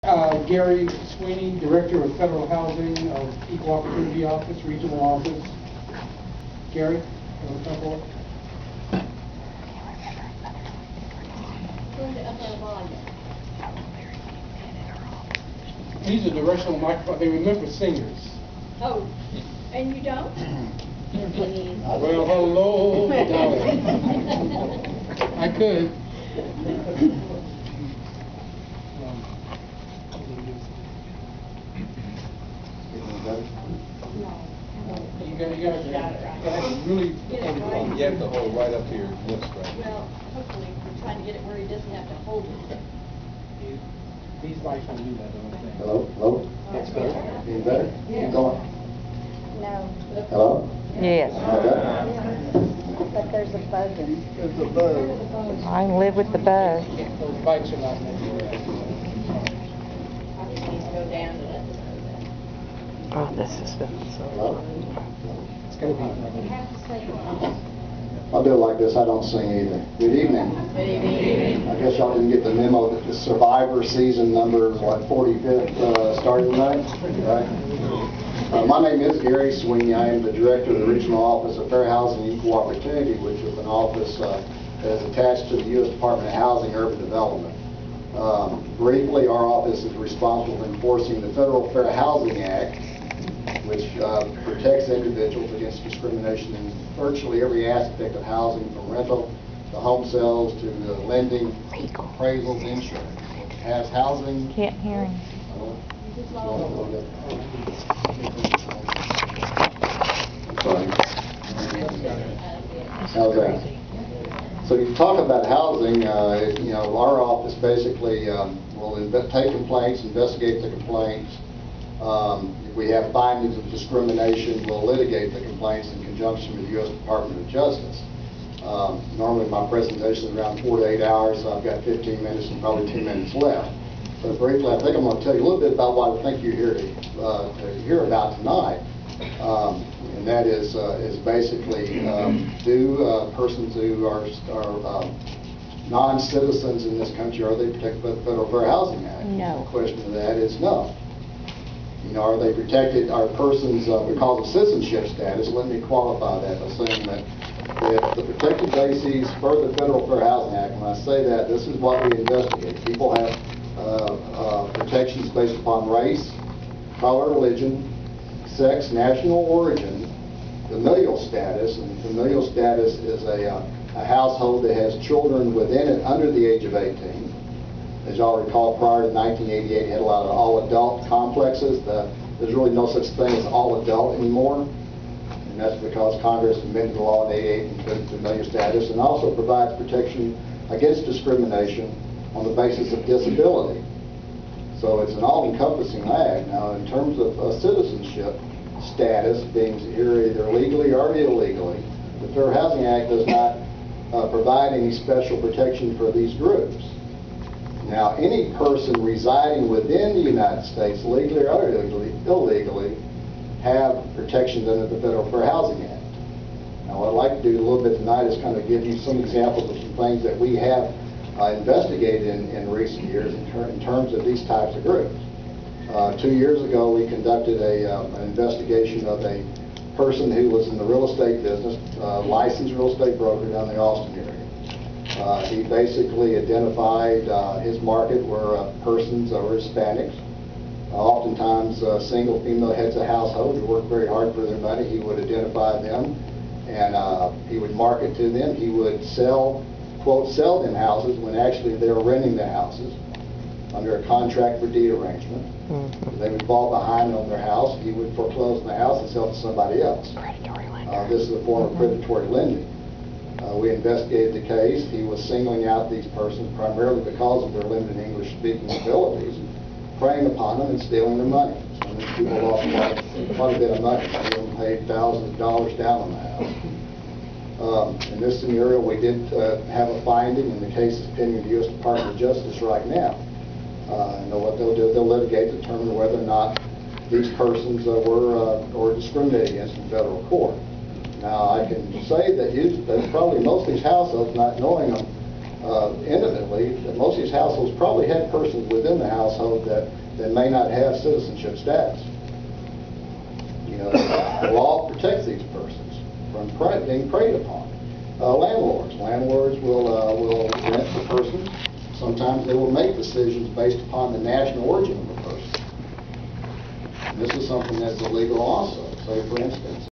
Gary Sweeney, Director of Federal Housing of Equal Opportunity Office, Regional Office. Gary, you want to come forward? These are directional microphones. They were meant for singers. Oh, and you don't? Well, hello, darling. I could. You gotta really. You have to hold right up to your lips, right? Well, hopefully, we're trying to get it where he doesn't have to hold it. These lights will do that, don't they? Hello? Hello? That's better. Any better? Keep going. No, Hello? Yes. Okay. but there's a buzzing. There's a buzz. I can live with the buzz. Those lights are not meant to do that. I just need to go down to let them know that. Oh, this is so. Hello? It's gonna be. You have to say hello. I'll do it like this. I don't sing either. Good evening. Good evening. I guess y'all didn't get the memo that the Survivor season number, 45th, started tonight, right? My name is Gary Sweeney. I am the Director of the Regional Office of Fair Housing and Equal Opportunity, which is an office that is attached to the U.S. Department of Housing and Urban Development. Briefly, our office is responsible for enforcing the Federal Fair Housing Act, which protects individuals against discrimination in virtually every aspect of housing, from rental to home sales to lending, appraisals, insurance. It has housing. Can't hear him. Sorry. How's that? So you talk about housing, you know, our office basically will take complaints, investigate the complaints. If we have findings of discrimination, we'll litigate the complaints in conjunction with the U.S. Department of Justice. Normally my presentation is around 4 to 8 hours, so I've got 15 minutes and probably 2 minutes left. So briefly, I think I'm going to tell you a little bit about what I think you're here to hear about tonight. And that is basically, do persons who are non-citizens in this country, are they protected by the Federal Fair Housing Act? No. The question to that is no. You know, are they protected, are persons because of citizenship status? Let me qualify that by saying that the protected bases for the Federal Fair Housing Act, when I say that, this is what we investigate. People have protections based upon race, color, religion, sex, national origin, familial status, and familial status is a household that has children within it under the age of 18. As y'all recall, prior to 1988, you had a lot of all-adult complexes. There's really no such thing as all-adult anymore, and that's because Congress amended the law in '88 and included familiar status, and also provides protection against discrimination on the basis of disability. So it's an all-encompassing act. Now, in terms of citizenship status, being here either legally or illegally, the Fair Housing Act does not provide any special protection for these groups. Now, any person residing within the United States, legally or illegally, have protections under the Federal Fair Housing Act. Now, what I'd like to do a little bit tonight is kind of give you some examples of some things that we have investigated in recent years in terms of these types of groups. 2 years ago, we conducted an investigation of a person who was in the real estate business, licensed real estate broker down in the Austin area. He basically identified his market were persons who were Hispanics, oftentimes single female heads of household who worked very hard for their money. He would identify them and he would market to them. He would sell, quote, sell them houses when actually they were renting the houses under a contract for deed arrangement. Mm-hmm. They would fall behind on their house. He would foreclose on the house and sell it to somebody else. Predatory lender. This is a form of predatory lending. We investigated the case. He was singling out these persons primarily because of their limited English-speaking abilities, preying upon them and stealing their money. Some of these people lost quite a bit of money. Some of them paid thousands of dollars down on the house. In this scenario, we did have a finding, and the case is pending the U.S. Department of Justice right now. And what they'll do, they'll litigate to determine whether or not these persons were discriminated against in federal court. Now, I can say that probably most of these households, not knowing them, intimately, that most of these households probably had persons within the household that may not have citizenship status. You know, the law protects these persons from being preyed upon. Landlords will rent the person. Sometimes they will make decisions based upon the national origin of the person. And this is something that's illegal also. So, for instance,